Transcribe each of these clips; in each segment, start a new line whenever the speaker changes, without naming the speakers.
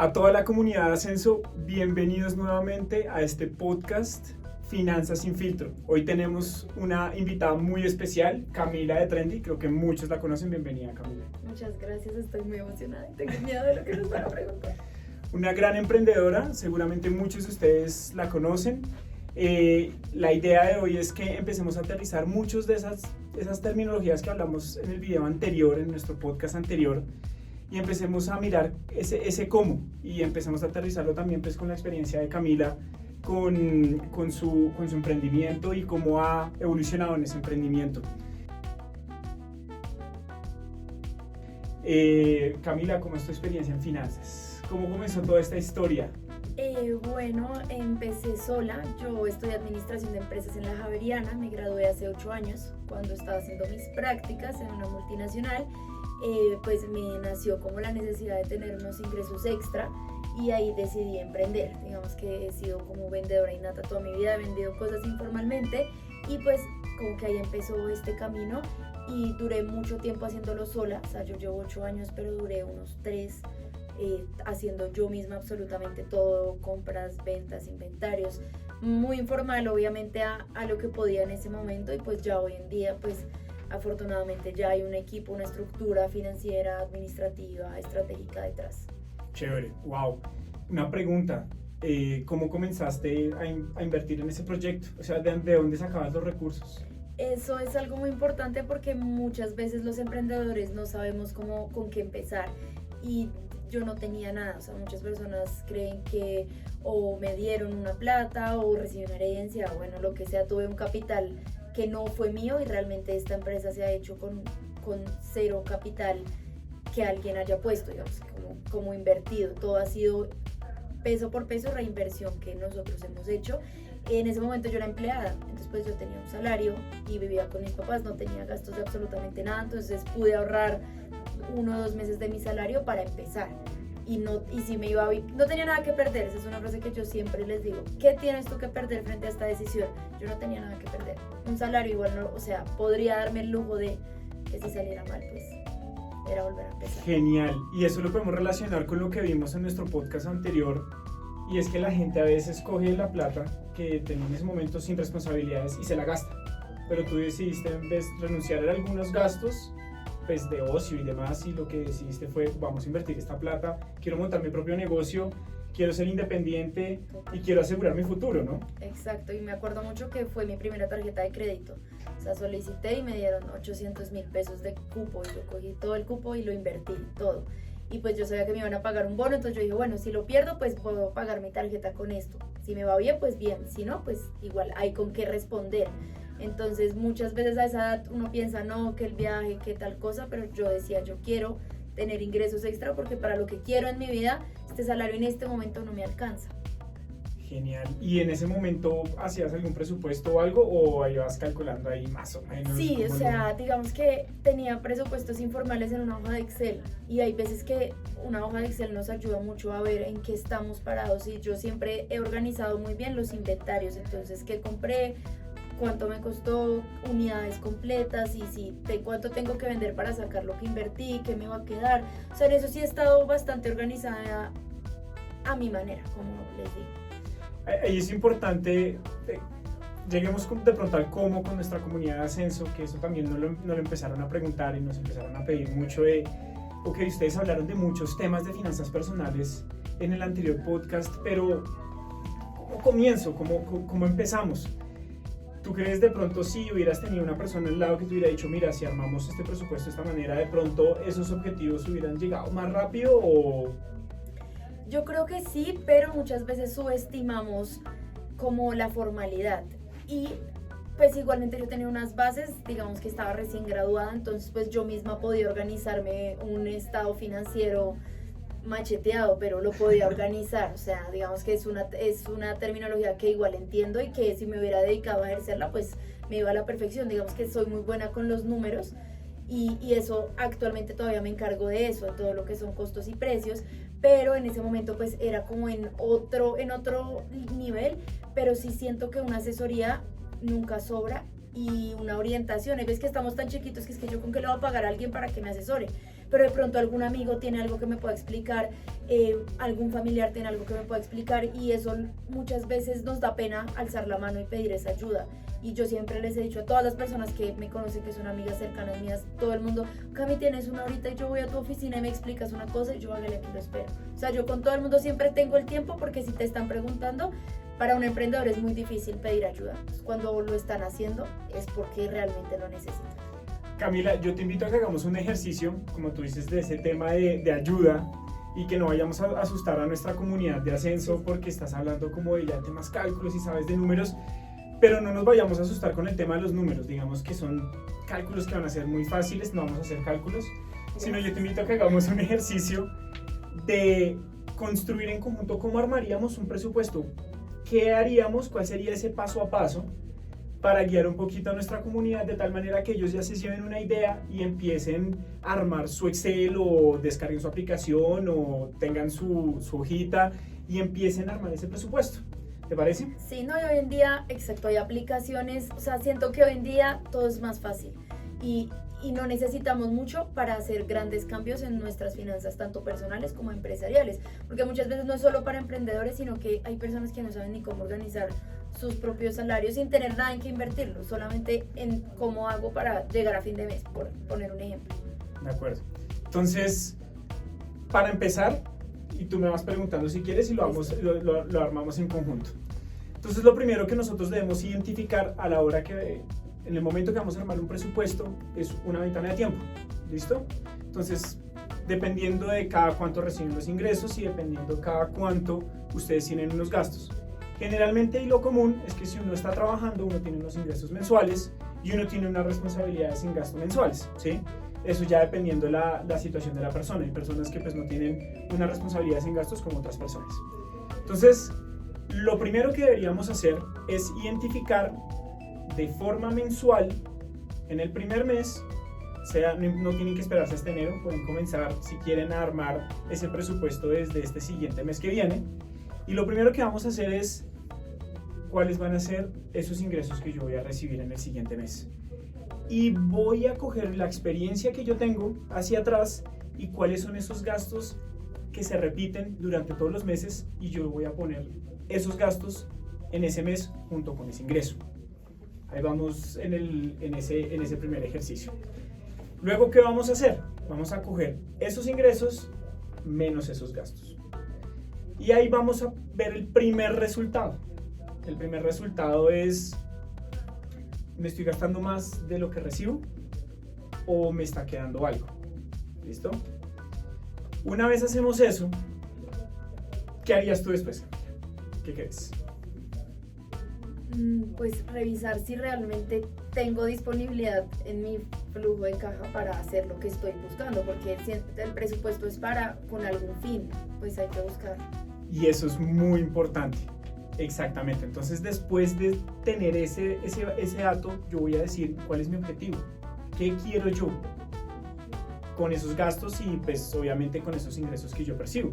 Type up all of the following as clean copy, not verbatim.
A toda la comunidad de Ascenso, bienvenidos nuevamente a este podcast Finanzas sin filtro. Hoy tenemos una invitada muy especial, Camila de Trendy, creo que muchos la conocen. Bienvenida, Camila.
Muchas gracias, estoy muy emocionada y tengo miedo de lo que nos van a preguntar.
Una gran emprendedora, seguramente muchos de ustedes la conocen. La idea de hoy es que empecemos a aterrizar muchas de esas terminologías que hablamos en el video anterior, en nuestro podcast anterior, y empecemos a mirar ese cómo, y empecemos a aterrizarlo también pues con la experiencia de Camila, con su emprendimiento y cómo ha evolucionado en ese emprendimiento. Camila, ¿cómo es tu experiencia en finanzas? ¿Cómo comenzó toda esta historia?
Bueno, empecé sola. Yo estudié administración de empresas en la Javeriana, me gradué hace 8 años cuando estaba haciendo mis prácticas en una multinacional. Pues me nació como la necesidad de tener unos ingresos extra y ahí decidí emprender. Digamos que he sido como vendedora innata toda mi vida, he vendido cosas informalmente y pues como que ahí empezó este camino y duré mucho tiempo haciéndolo sola. O sea, yo llevo 8 años, pero duré unos 3 haciendo yo misma absolutamente todo, compras, ventas, inventarios, muy informal obviamente a lo que podía en ese momento, y pues ya hoy en día pues afortunadamente ya hay un equipo, una estructura financiera, administrativa, estratégica detrás.
Chévere, wow. Una pregunta, ¿cómo comenzaste a invertir en ese proyecto? O sea, ¿de dónde sacabas los recursos?
Eso es algo muy importante porque muchas veces los emprendedores no sabemos con qué empezar, y yo no tenía nada. O sea, muchas personas creen que o me dieron una plata o recibí una herencia, bueno, lo que sea, tuve un capital que no fue mío y realmente esta empresa se ha hecho con cero capital que alguien haya puesto, digamos, como invertido. Todo ha sido peso por peso reinversión que nosotros hemos hecho. En ese momento yo era empleada, entonces pues yo tenía un salario y vivía con mis papás, no tenía gastos de absolutamente nada, entonces pude ahorrar 1 o 2 meses de mi salario para empezar. Y si me iba bien, no tenía nada que perder. Esa es una frase que yo siempre les digo: ¿qué tienes tú que perder frente a esta decisión? Yo no tenía nada que perder. Un salario igual no, o sea, podría darme el lujo de que si saliera mal, pues era volver a empezar.
Genial, y eso lo podemos relacionar con lo que vimos en nuestro podcast anterior, y es que la gente a veces coge la plata que tenía en ese momento sin responsabilidades y se la gasta, pero tú decidiste en vez renunciar a algunos gastos pues de ocio y demás, y lo que decidiste fue: vamos a invertir esta plata, quiero montar mi propio negocio, quiero ser independiente y quiero asegurar mi futuro, ¿no?
Exacto, y me acuerdo mucho que fue mi primera tarjeta de crédito. O sea, solicité y me dieron 800,000 pesos de cupo, y yo cogí todo el cupo y lo invertí, todo. Y pues yo sabía que me iban a pagar un bono, entonces yo dije, bueno, si lo pierdo, pues puedo pagar mi tarjeta con esto. Si me va bien, pues bien, si no, pues igual hay con qué responder. Entonces muchas veces a esa edad uno piensa, no, que el viaje, que tal cosa, pero yo decía, yo quiero tener ingresos extra porque para lo que quiero en mi vida, este salario en este momento no me alcanza.
Genial. ¿Y en ese momento hacías algún presupuesto o algo, o ibas calculando ahí más o menos?
Sí, o sea, digamos que tenía presupuestos informales en una hoja de Excel, y hay veces que una hoja de Excel nos ayuda mucho a ver en qué estamos parados, y yo siempre he organizado muy bien los inventarios. Entonces, ¿qué compré? ¿Cuánto me costó? Unidades completas, y cuánto tengo que vender para sacar lo que invertí, qué me va a quedar. O sea, en eso sí he estado bastante organizada a mi manera, como les digo.
Ahí es importante, lleguemos de pronto al cómo con nuestra comunidad de Ascenso, que eso también nos lo empezaron a preguntar y nos empezaron a pedir mucho ok, ustedes hablaron de muchos temas de finanzas personales en el anterior podcast, pero ¿cómo comienzo? ¿Cómo empezamos? ¿Tú crees de pronto si hubieras tenido una persona al lado que te hubiera dicho, mira, si armamos este presupuesto de esta manera, de pronto esos objetivos hubieran llegado más rápido? O
yo creo que sí, pero muchas veces subestimamos como la formalidad, y pues igualmente yo tenía unas bases, digamos que estaba recién graduada, entonces pues yo misma podía organizarme un estado financiero macheteado, pero lo podía organizar. O sea, digamos que es una terminología que igual entiendo, y que si me hubiera dedicado a ejercerla pues me iba a la perfección. Digamos que soy muy buena con los números, y eso actualmente todavía me encargo de eso, de todo lo que son costos y precios, pero en ese momento pues era como en otro nivel. Pero sí siento que una asesoría nunca sobra, y una orientación. Hay veces que estamos tan chiquitos que es que yo con qué le voy a pagar a alguien para que me asesore, pero de pronto algún amigo tiene algo que me pueda explicar, algún familiar tiene algo que me pueda explicar, y eso muchas veces nos da pena alzar la mano y pedir esa ayuda. Y yo siempre les he dicho a todas las personas que me conocen, que son amigas cercanas mías, todo el mundo: Cami, tienes una horita y yo voy a tu oficina y me explicas una cosa, y yo, hágale, aquí lo espero. O sea, yo con todo el mundo siempre tengo el tiempo, porque si te están preguntando, para un emprendedor es muy difícil pedir ayuda. Cuando lo están haciendo es porque realmente lo necesitan.
Camila, yo te invito a que hagamos un ejercicio, como tú dices, de ese tema de ayuda, y que no vayamos a asustar a nuestra comunidad de Ascenso, porque estás hablando como de ya temas cálculos y sabes de números, pero no nos vayamos a asustar con el tema de los números. Digamos que son cálculos que van a ser muy fáciles, no vamos a hacer cálculos, sino yo te invito a que hagamos un ejercicio de construir en conjunto cómo armaríamos un presupuesto, qué haríamos, cuál sería ese paso a paso, para guiar un poquito a nuestra comunidad, de tal manera que ellos ya se lleven una idea y empiecen a armar su Excel, o descarguen su aplicación, o tengan su hojita y empiecen a armar ese presupuesto. ¿Te parece?
Sí, no, y hoy en día, exacto, hay aplicaciones, o sea, siento que hoy en día todo es más fácil, y no necesitamos mucho para hacer grandes cambios en nuestras finanzas, tanto personales como empresariales, porque muchas veces no es solo para emprendedores, sino que hay personas que no saben ni cómo organizar sus propios salarios sin tener nada en que invertirlo, solamente en cómo hago para llegar a fin de mes, por poner un ejemplo.
De acuerdo. Entonces, para empezar, y tú me vas preguntando si quieres, y lo armamos en conjunto. Entonces, lo primero que nosotros debemos identificar a la hora que, en el momento que vamos a armar un presupuesto, es una ventana de tiempo. ¿Listo? Entonces, dependiendo de cada cuánto reciben los ingresos y dependiendo cada cuánto ustedes tienen unos gastos. Generalmente, y lo común es que si uno está trabajando, uno tiene unos ingresos mensuales y uno tiene unas responsabilidades sin gasto mensuales, ¿sí? Eso ya dependiendo de la situación de la persona. Hay personas que pues no tienen una responsabilidad sin gastos como otras personas. Entonces, lo primero que deberíamos hacer es identificar de forma mensual, en el primer mes, no tienen que esperarse hasta enero, pueden comenzar, si quieren, a armar ese presupuesto desde este siguiente mes que viene. Y lo primero que vamos a hacer es cuáles van a ser esos ingresos que yo voy a recibir en el siguiente mes. Y voy a coger la experiencia que yo tengo hacia atrás y cuáles son esos gastos que se repiten durante todos los meses, y yo voy a poner esos gastos en ese mes junto con ese ingreso. Ahí vamos en ese primer ejercicio. Luego, ¿qué vamos a hacer? Vamos a coger esos ingresos menos esos gastos. Y ahí vamos a ver el primer resultado. El primer resultado es: ¿me estoy gastando más de lo que recibo o me está quedando algo? ¿Listo? Una vez hacemos eso, ¿qué harías tú después? ¿Qué crees?
Pues revisar si realmente tengo disponibilidad en mi flujo de caja para hacer lo que estoy buscando, porque si el presupuesto es con algún fin, pues hay que buscar.
Y eso es muy importante. Exactamente. Entonces, después de tener ese dato, yo voy a decir cuál es mi objetivo, qué quiero yo con esos gastos y pues obviamente con esos ingresos que yo percibo.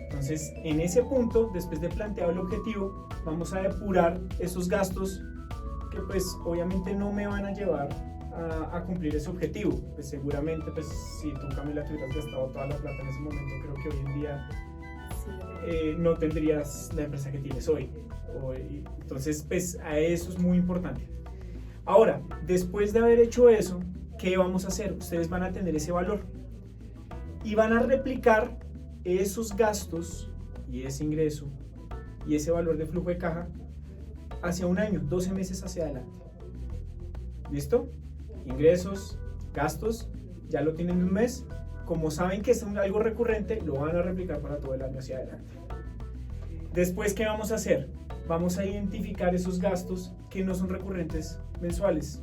Entonces, en ese punto, después de plantear el objetivo, vamos a depurar esos gastos que pues obviamente no me van a llevar a cumplir ese objetivo. Pues seguramente, pues si tú, Camila, te hubieras gastado toda la plata en ese momento, creo que hoy en día no tendrías la empresa que tienes hoy. Entonces, pues a eso es muy importante. Ahora, después de haber hecho eso, ¿qué vamos a hacer? Ustedes van a tener ese valor y van a replicar esos gastos y ese ingreso y ese valor de flujo de caja hacia un año, 12 meses hacia adelante. ¿Listo? Ingresos, gastos, ya lo tienen en un mes. Como saben que es algo recurrente, lo van a replicar para todo el año hacia adelante. Después, ¿qué vamos a hacer? Vamos a identificar esos gastos que no son recurrentes mensuales.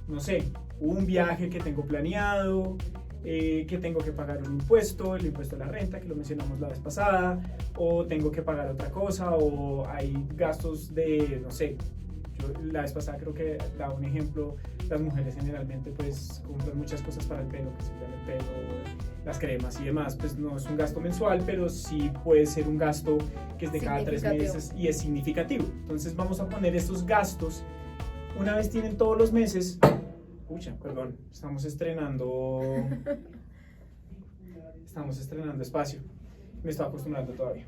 No sé, un viaje que tengo planeado, que tengo que pagar un impuesto, el impuesto a la renta, que lo mencionamos la vez pasada, o tengo que pagar otra cosa, o hay gastos de, no sé, yo la vez pasada creo que daba un ejemplo, las mujeres generalmente pues compran muchas cosas para el pelo, que se cuidan el pelo, las cremas y demás, pues no es un gasto mensual, pero sí puede ser un gasto que es de cada 3 meses y es significativo. Entonces vamos a poner estos gastos, una vez tienen todos los meses, Pucha, perdón, estamos estrenando espacio. Me estaba acostumbrando todavía.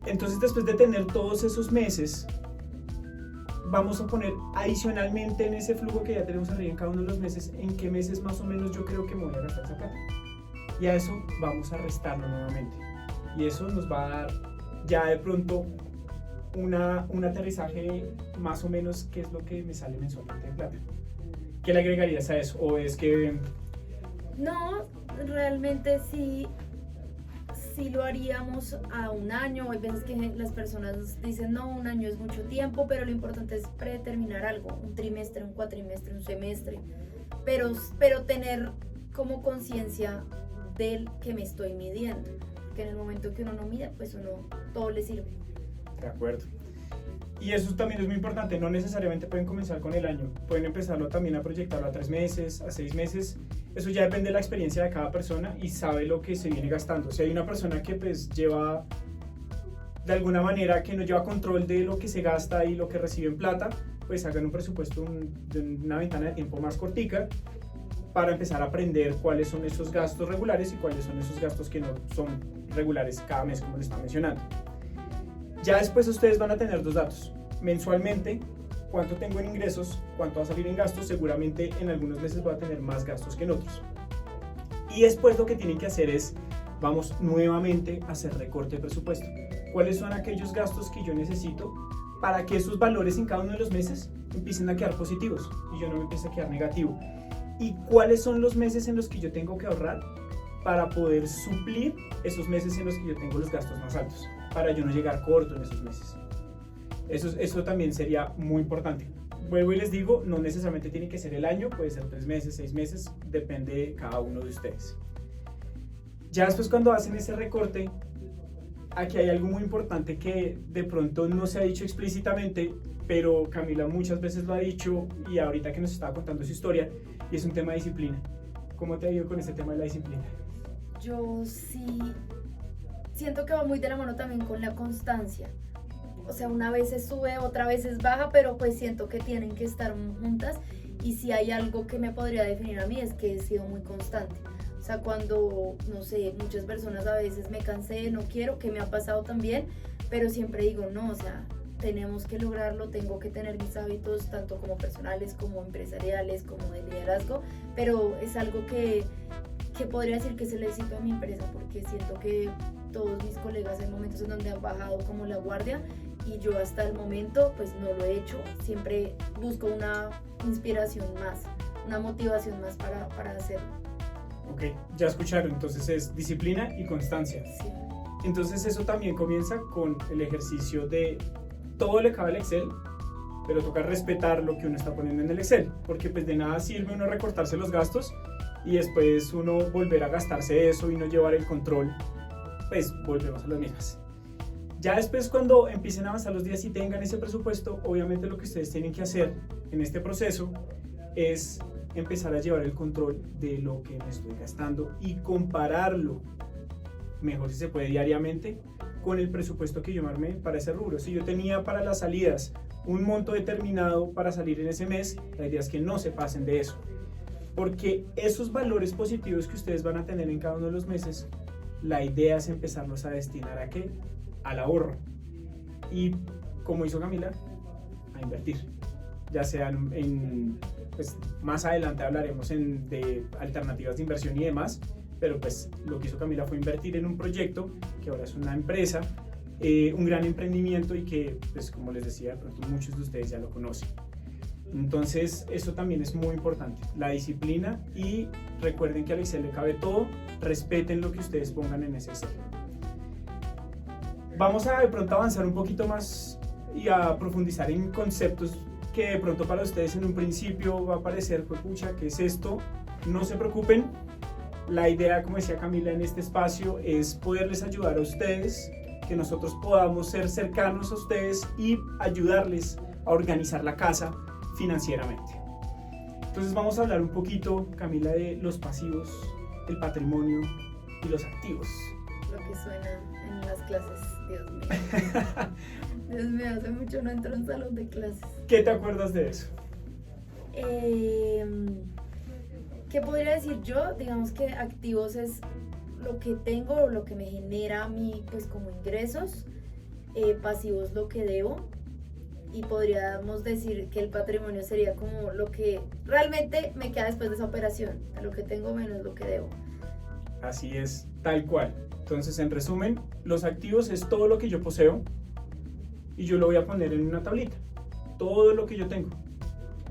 Entonces, después de tener todos esos meses, vamos a poner adicionalmente en ese flujo que ya tenemos arriba en cada uno de los meses, en qué meses más o menos yo creo que me voy a gastar esa plata. Y a eso vamos a restarlo nuevamente. Y eso nos va a dar ya de pronto un aterrizaje más o menos qué es lo que me sale mensualmente de plata. ¿Qué le agregarías a eso? ¿O es que...?
No, realmente sí lo haríamos a un año. Hay veces que las personas dicen, no, un año es mucho tiempo, pero lo importante es predeterminar algo, un trimestre, un cuatrimestre, un semestre, pero tener como conciencia del que me estoy midiendo, que en el momento que uno no mide, pues uno todo le sirve.
De acuerdo. Y eso también es muy importante, no necesariamente pueden comenzar con el año, pueden empezarlo también a proyectarlo a 3 meses, a 6 meses, eso ya depende de la experiencia de cada persona y sabe lo que se viene gastando. Si hay una persona que pues lleva, de alguna manera, que no lleva control de lo que se gasta y lo que recibe en plata, pues hagan un presupuesto de una ventana de tiempo más cortica para empezar a aprender cuáles son esos gastos regulares y cuáles son esos gastos que no son regulares cada mes, como les estaba mencionando. Ya después ustedes van a tener 2 datos. Mensualmente, cuánto tengo en ingresos, cuánto va a salir en gastos. Seguramente en algunos meses voy a tener más gastos que en otros. Y después lo que tienen que hacer es, vamos nuevamente a hacer recorte de presupuesto. ¿Cuáles son aquellos gastos que yo necesito para que esos valores en cada uno de los meses empiecen a quedar positivos y yo no me empiece a quedar negativo? ¿Y cuáles son los meses en los que yo tengo que ahorrar para poder suplir esos meses en los que yo tengo los gastos más altos, para yo no llegar corto en esos meses? Eso también sería muy importante. Vuelvo y les digo, no necesariamente tiene que ser el año, puede ser 3 meses, 6 meses, depende de cada uno de ustedes. Ya después, cuando hacen ese recorte, aquí hay algo muy importante que de pronto no se ha dicho explícitamente, pero Camila muchas veces lo ha dicho y ahorita que nos estaba contando su historia, y es un tema de disciplina. ¿Cómo te ha ido con este tema de la disciplina?
Yo sí siento que va muy de la mano también con la constancia. O sea, una vez se sube, otra vez es baja, pero pues siento que tienen que estar juntas. Y si hay algo que me podría definir a mí es que he sido muy constante. O sea, cuando, no sé, muchas personas a veces me cansé, no quiero, que me ha pasado también, pero siempre digo, no, o sea, tenemos que lograrlo, tengo que tener mis hábitos, tanto como personales, como empresariales, como de liderazgo, pero es algo que podría decir que se le necesito a mi empresa, porque siento que todos mis colegas hay momentos en donde han bajado como la guardia y yo hasta el momento pues no lo he hecho. Siempre busco una inspiración más, una motivación más para hacerlo.
Ok, ya escucharon, entonces es disciplina y constancia.
Sí.
Entonces eso también comienza con el ejercicio de todo le cabe al Excel, pero toca respetar lo que uno está poniendo en el Excel, porque pues de nada sirve uno recortarse los gastos y después uno volver a gastarse eso y no llevar el control, pues volvemos a las mismas. Ya después, cuando empiecen a avanzar los días y tengan ese presupuesto, obviamente lo que ustedes tienen que hacer en este proceso es empezar a llevar el control de lo que me estoy gastando y compararlo, mejor si se puede diariamente, con el presupuesto que yo me armé para ese rubro. Si yo tenía para las salidas un monto determinado para salir en ese mes, la idea es que no se pasen de eso, porque esos valores positivos que ustedes van a tener en cada uno de los meses, la idea es empezarlos a destinar ¿a qué? Al ahorro. Y como hizo Camila, a invertir, ya sean pues más adelante hablaremos de alternativas de inversión y demás, pero pues lo que hizo Camila fue invertir en un proyecto que ahora es una empresa, un gran emprendimiento y que pues como les decía, de pronto muchos de ustedes ya lo conocen. Entonces eso también es muy importante, la disciplina, y recuerden que al Excel le cabe todo, respeten lo que ustedes pongan en ese Excel. Vamos a de pronto avanzar un poquito más y a profundizar en conceptos que de pronto para ustedes en un principio va a parecer, pues pucha, ¿qué es esto? No se preocupen, la idea, como decía Camila, en este espacio es poderles ayudar a ustedes, que nosotros podamos ser cercanos a ustedes y ayudarles a organizar la casa financieramente. Entonces vamos a hablar un poquito, Camila, de los pasivos, el patrimonio y los activos.
Lo que suena en las clases, Dios mío. Dios mío, hace mucho no entro en un salón de clases.
¿Qué te acuerdas de eso?
¿Qué podría decir yo? Digamos que activos es lo que tengo o lo que me genera a mí pues como ingresos, pasivos lo que debo, y podríamos decir que el patrimonio sería como lo que realmente me queda después de esa operación, lo que tengo menos lo que debo.
Así es, tal cual. Entonces, en resumen, los activos es todo lo que yo poseo y yo lo voy a poner en una tablita. Todo lo que yo tengo.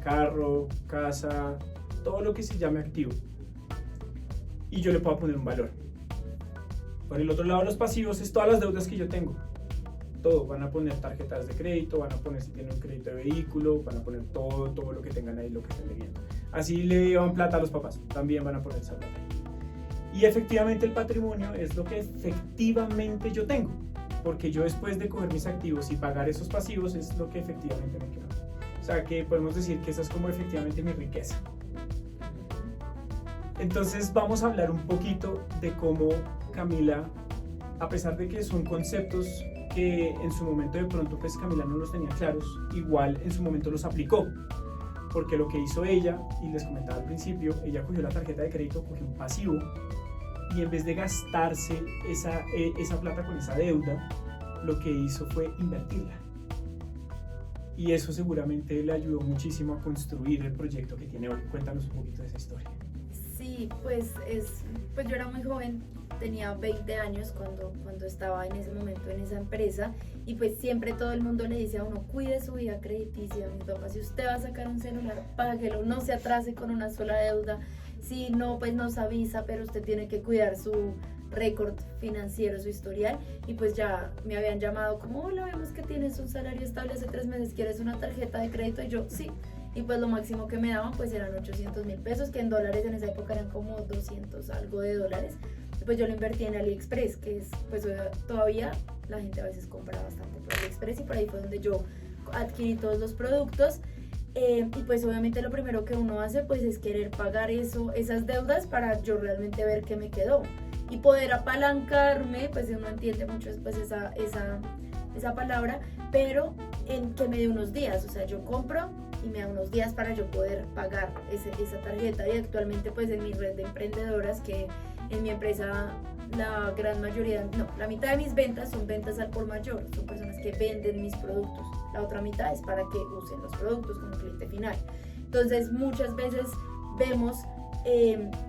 Carro, casa, todo lo que se llame activo. Y yo le puedo poner un valor. Por el otro lado, los pasivos es todas las deudas que yo tengo. Todo, van a poner tarjetas de crédito, van a poner si tienen un crédito de vehículo, van a poner todo lo que tengan ahí, lo que estén debiendo. Así le llevan plata a los papás, también van a poner esa plata ahí. Y efectivamente el patrimonio es lo que efectivamente yo tengo, porque yo después de coger mis activos y pagar esos pasivos es lo que efectivamente me queda. O sea que podemos decir que esa es como efectivamente mi riqueza. Entonces vamos a hablar un poquito de cómo Camila, a pesar de que son conceptos que en su momento de pronto pues Camila no los tenía claros, igual en su momento los aplicó. Porque lo que hizo ella, y les comentaba al principio, ella cogió la tarjeta de crédito, cogió un pasivo, y en vez de gastarse esa plata con esa deuda, lo que hizo fue invertirla. Y eso seguramente le ayudó muchísimo a construir el proyecto que tiene hoy. Cuéntanos un poquito de esa historia.
Sí, pues yo era muy joven, tenía 20 años cuando estaba en ese momento en esa empresa, y pues siempre todo el mundo le dice a uno, cuide su vida crediticia, mi papá, si usted va a sacar un celular, páguelo, no se atrase con una sola deuda, si no, pues nos avisa, pero usted tiene que cuidar su récord financiero, su historial. Y pues ya me habían llamado como, hola, vemos que tienes un salario estable hace 3 meses, ¿quieres una tarjeta de crédito? Y yo, sí. Y pues lo máximo que me daban pues eran 800.000 pesos, que en dólares en esa época eran como 200 algo de dólares. Y pues yo lo invertí en AliExpress, que es pues todavía la gente a veces compra bastante por AliExpress, y por ahí fue donde yo adquirí todos los productos. Y pues obviamente lo primero que uno hace pues es querer pagar esas deudas para yo realmente ver qué me quedó y poder apalancarme, pues uno entiende mucho después esa palabra, pero en que me dé unos días, o sea, yo compro y me da unos días para yo poder pagar esa tarjeta. Y actualmente pues en mi red de emprendedoras, que en mi empresa la gran mayoría, no, la mitad de mis ventas son ventas al por mayor, son personas que venden mis productos, la otra mitad es para que usen los productos como cliente final. Entonces muchas veces vemos,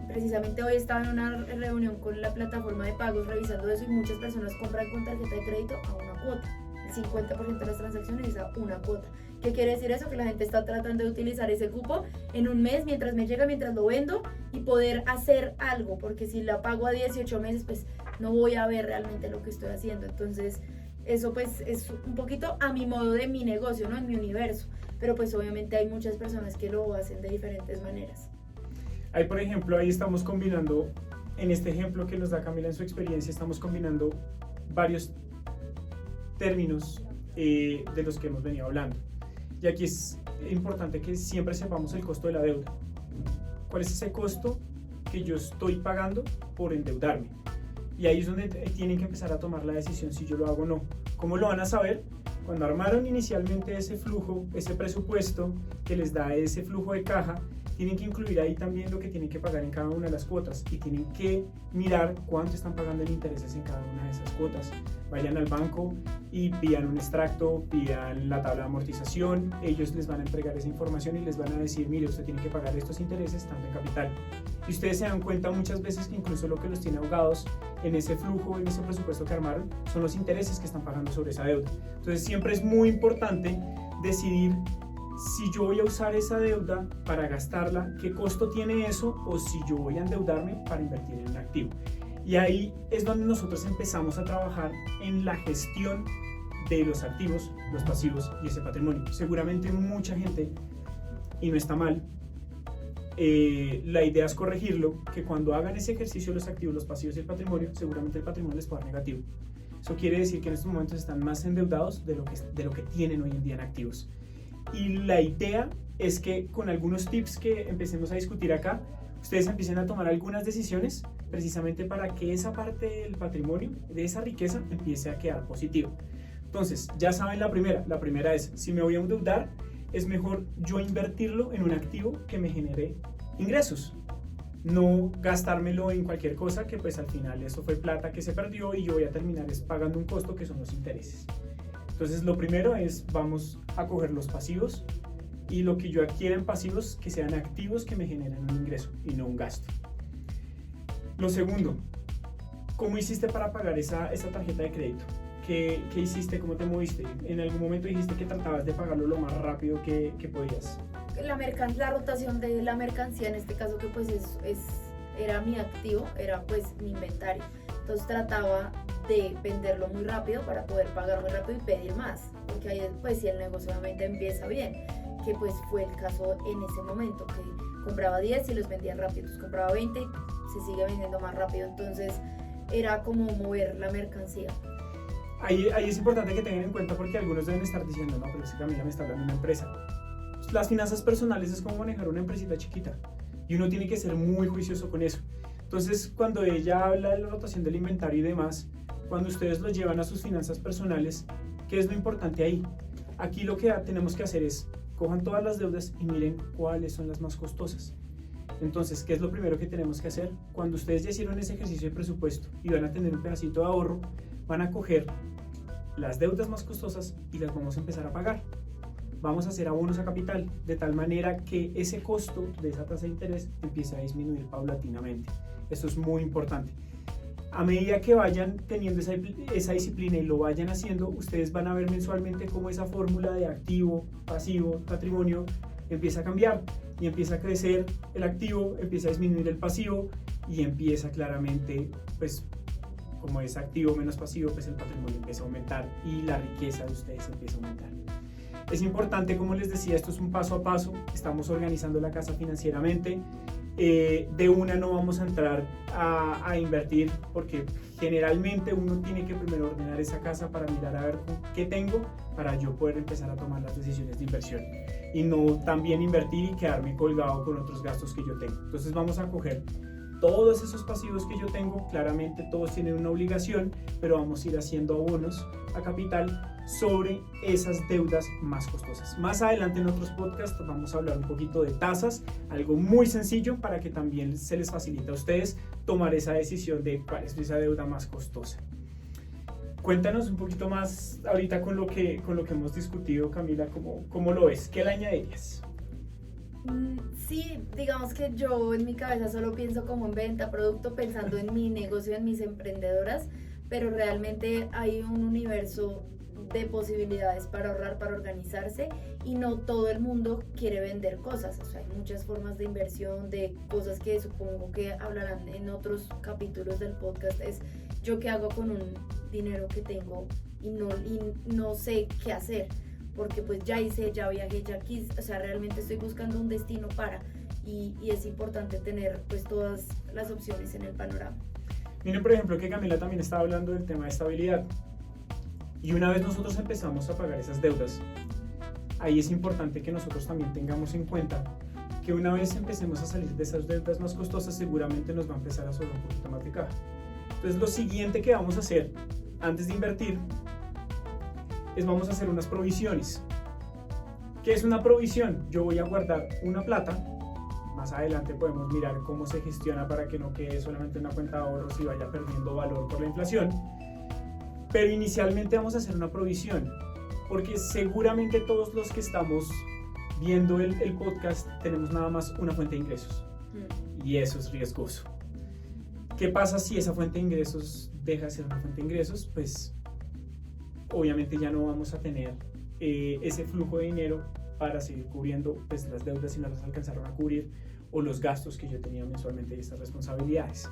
precisamente hoy estaba en una reunión con la plataforma de pagos revisando eso, y muchas personas compran con tarjeta de crédito a una cuota. El 50% de las transacciones es a una cuota. ¿Qué quiere decir eso? Que la gente está tratando de utilizar ese cupo en un mes, mientras me llega, mientras lo vendo, y poder hacer algo, porque si la pago a 18 meses, pues no voy a ver realmente lo que estoy haciendo. Entonces, eso pues es un poquito a mi modo de mi negocio, ¿no? En mi universo. Pero pues obviamente hay muchas personas que lo hacen de diferentes maneras.
Ahí, por ejemplo, ahí estamos combinando, en este ejemplo que nos da Camila en su experiencia, estamos combinando varios términos de los que hemos venido hablando. Y aquí es importante que siempre sepamos el costo de la deuda. ¿Cuál es ese costo que yo estoy pagando por endeudarme? Y ahí es donde tienen que empezar a tomar la decisión si yo lo hago o no. ¿Cómo lo van a saber? Cuando armaron inicialmente ese flujo, ese presupuesto que les da ese flujo de caja, tienen que incluir ahí también lo que tienen que pagar en cada una de las cuotas, y tienen que mirar cuánto están pagando en intereses en cada una de esas cuotas. Vayan al banco y pidan un extracto, pidan la tabla de amortización, ellos les van a entregar esa información y les van a decir, mire, usted tiene que pagar estos intereses tanto en capital. Y ustedes se dan cuenta muchas veces que incluso lo que los tiene ahogados en ese flujo, en ese presupuesto que armaron, son los intereses que están pagando sobre esa deuda. Entonces siempre es muy importante decidir si yo voy a usar esa deuda para gastarla, qué costo tiene eso, o si yo voy a endeudarme para invertir en un activo. Y ahí es donde nosotros empezamos a trabajar en la gestión de los activos, los pasivos y ese patrimonio. Seguramente mucha gente, y no está mal, la idea es corregirlo, que cuando hagan ese ejercicio los activos, los pasivos y el patrimonio, seguramente el patrimonio les puede dar negativo. Eso quiere decir que en estos momentos están más endeudados de lo que tienen hoy en día en activos. Y la idea es que con algunos tips que empecemos a discutir acá, ustedes empiecen a tomar algunas decisiones precisamente para que esa parte del patrimonio, de esa riqueza, empiece a quedar positiva. Entonces, ya saben la primera es, si me voy a endeudar, es mejor yo invertirlo en un activo que me genere ingresos, no gastármelo en cualquier cosa que pues al final eso fue plata que se perdió y yo voy a terminar pagando un costo que son los intereses. Entonces lo primero es, vamos a coger los pasivos y lo que yo adquiera en pasivos que sean activos que me generen un ingreso y no un gasto. Lo segundo, ¿cómo hiciste para pagar esa tarjeta de crédito? ¿Qué hiciste? ¿Cómo te moviste? ¿En algún momento dijiste que tratabas de pagarlo lo más rápido que podías?
La rotación de la mercancía, en este caso que pues era mi activo, era pues mi inventario. Entonces trataba de venderlo muy rápido para poder pagar muy rápido y pedir más, porque ahí pues si el negocio obviamente empieza bien, que pues fue el caso en ese momento, que compraba 10 y los vendía rápido, compraba 20 y se sigue vendiendo más rápido, entonces era como mover la mercancía.
Ahí es importante que tengan en cuenta, porque algunos deben estar diciendo, no, pero si Camila me está hablando de una empresa. Las finanzas personales es como manejar una empresita chiquita y uno tiene que ser muy juicioso con eso. Entonces, cuando ella habla de la rotación del inventario y demás, cuando ustedes lo llevan a sus finanzas personales, ¿qué es lo importante ahí? Aquí lo que tenemos que hacer es, cojan todas las deudas y miren cuáles son las más costosas. Entonces, ¿qué es lo primero que tenemos que hacer? Cuando ustedes ya hicieron ese ejercicio de presupuesto y van a tener un pedacito de ahorro, van a coger las deudas más costosas y las vamos a empezar a pagar. Vamos a hacer abonos a capital, de tal manera que ese costo de esa tasa de interés empiece a disminuir paulatinamente. Esto es muy importante. A medida que vayan teniendo esa disciplina y lo vayan haciendo, ustedes van a ver mensualmente cómo esa fórmula de activo, pasivo, patrimonio empieza a cambiar y empieza a crecer el activo, empieza a disminuir el pasivo y empieza claramente, pues como es activo menos pasivo, pues el patrimonio empieza a aumentar y la riqueza de ustedes empieza a aumentar. Es importante, como les decía, esto es un paso a paso, estamos organizando la casa financieramente. De una no vamos a entrar a invertir, porque generalmente uno tiene que primero ordenar esa casa para mirar a ver qué tengo para yo poder empezar a tomar las decisiones de inversión y no también invertir y quedarme colgado con otros gastos que yo tengo. Entonces vamos a coger todos esos pasivos que yo tengo, claramente todos tienen una obligación, pero vamos a ir haciendo abonos a capital sobre esas deudas más costosas. Más adelante en otros podcasts vamos a hablar un poquito de tasas, algo muy sencillo para que también se les facilite a ustedes tomar esa decisión de cuál es esa deuda más costosa. Cuéntanos un poquito más ahorita con lo que hemos discutido, Camila, ¿cómo lo ves? ¿Qué le añadirías?
Sí, digamos que yo en mi cabeza solo pienso como en venta, producto, pensando en mi negocio, en mis emprendedoras, pero realmente hay un universo de posibilidades para ahorrar, para organizarse, y no todo el mundo quiere vender cosas. O sea, hay muchas formas de inversión, de cosas que supongo que hablarán en otros capítulos del podcast. Es yo qué hago con un dinero que tengo y no sé qué hacer, porque pues ya hice, ya viajé, ya quise, o sea, realmente estoy buscando un destino y es importante tener pues todas las opciones en el panorama.
Miren, por ejemplo, que Camila también estaba hablando del tema de estabilidad. Y una vez nosotros empezamos a pagar esas deudas, ahí es importante que nosotros también tengamos en cuenta que una vez empecemos a salir de esas deudas más costosas, seguramente nos va a empezar a sobrar un poquito más de caja. Entonces lo siguiente que vamos a hacer antes de invertir es vamos a hacer unas provisiones. ¿Qué es una provisión? Yo voy a guardar una plata, más adelante podemos mirar cómo se gestiona para que no quede solamente una cuenta de ahorros y vaya perdiendo valor por la inflación. Pero inicialmente vamos a hacer una provisión, porque seguramente todos los que estamos viendo el podcast tenemos nada más una fuente de ingresos y eso es riesgoso. ¿Qué pasa si esa fuente de ingresos deja de ser una fuente de ingresos? Pues obviamente ya no vamos a tener ese flujo de dinero para seguir cubriendo pues, las deudas si no las alcanzaron a cubrir o los gastos que yo tenía mensualmente y estas responsabilidades.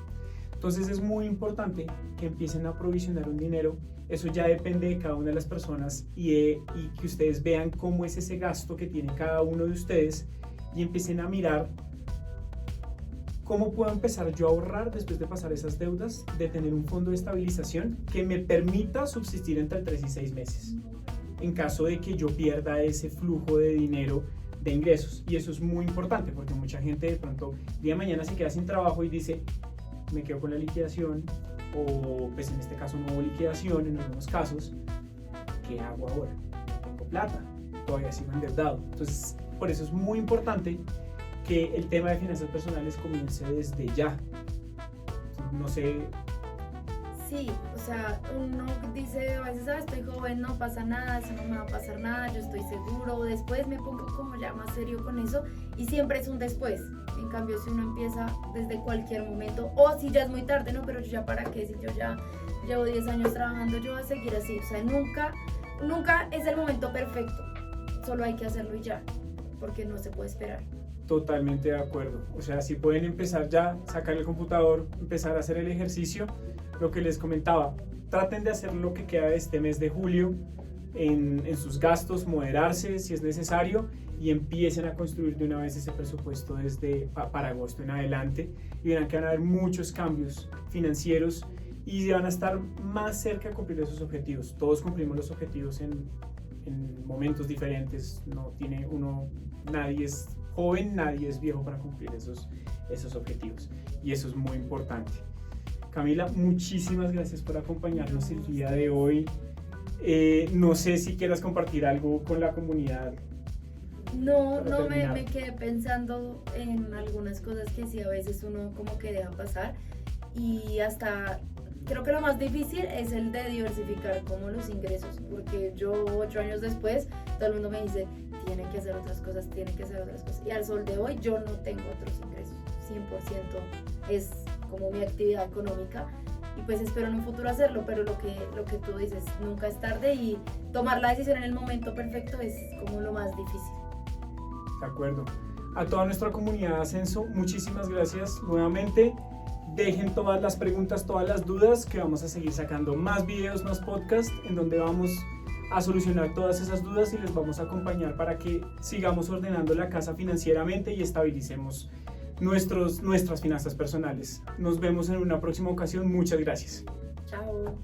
Entonces es muy importante que empiecen a provisionar un dinero. Eso ya depende de cada una de las personas y que ustedes vean cómo es ese gasto que tiene cada uno de ustedes y empiecen a mirar cómo puedo empezar yo a ahorrar después de pasar esas deudas, de tener un fondo de estabilización que me permita subsistir entre 3 y 6 meses en caso de que yo pierda ese flujo de dinero de ingresos. Y eso es muy importante porque mucha gente de pronto día de mañana se queda sin trabajo y dice me quedo con la liquidación o pues en este caso no hubo liquidación en algunos casos, ¿qué hago ahora? No tengo plata. todavía sigo endeudado. Entonces, por eso es muy importante que el tema de finanzas personales comience desde ya. No sé.
Sí, o sea, uno dice a veces, estoy joven, no pasa nada, eso no me va a pasar nada, yo estoy seguro, después me pongo como ya más serio con eso y siempre es un después. En cambio, si uno empieza desde cualquier momento, o si ya es muy tarde, no, pero yo ya para qué, si yo ya llevo 10 años trabajando, yo voy a seguir así, o sea, nunca es el momento perfecto, solo hay que hacerlo y ya, porque no se puede esperar.
Totalmente de acuerdo. O sea, si pueden empezar ya, sacar el computador, empezar a hacer el ejercicio, lo que les comentaba, traten de hacer lo que queda de este mes de julio en sus gastos, moderarse si es necesario y empiecen a construir de una vez ese presupuesto desde para agosto en adelante y verán que van a haber muchos cambios financieros y van a estar más cerca de cumplir esos objetivos. Todos cumplimos los objetivos en momentos diferentes, no tiene uno, nadie es joven, nadie es viejo para cumplir esos objetivos y eso es muy importante. Camila, muchísimas gracias por acompañarnos el día de hoy. No sé si quieras compartir algo con la comunidad.
No, me quedé pensando en algunas cosas que sí a veces uno como que deja pasar y hasta creo que lo más difícil es el de diversificar como los ingresos, porque yo 8 años después todo el mundo me dice tiene que hacer otras cosas y al sol de hoy yo no tengo otros ingresos, 100% es como mi actividad económica y pues espero en un futuro hacerlo, pero lo que tú dices, nunca es tarde y tomar la decisión en el momento perfecto es como lo más difícil.
De acuerdo. A toda nuestra comunidad de Ascenso, muchísimas gracias nuevamente. Dejen todas las preguntas, todas las dudas, que vamos a seguir sacando más videos, más podcasts, en donde vamos a solucionar todas esas dudas y les vamos a acompañar para que sigamos ordenando la casa financieramente y estabilicemos nuestras finanzas personales. Nos vemos en una próxima ocasión. Muchas gracias.
Chao.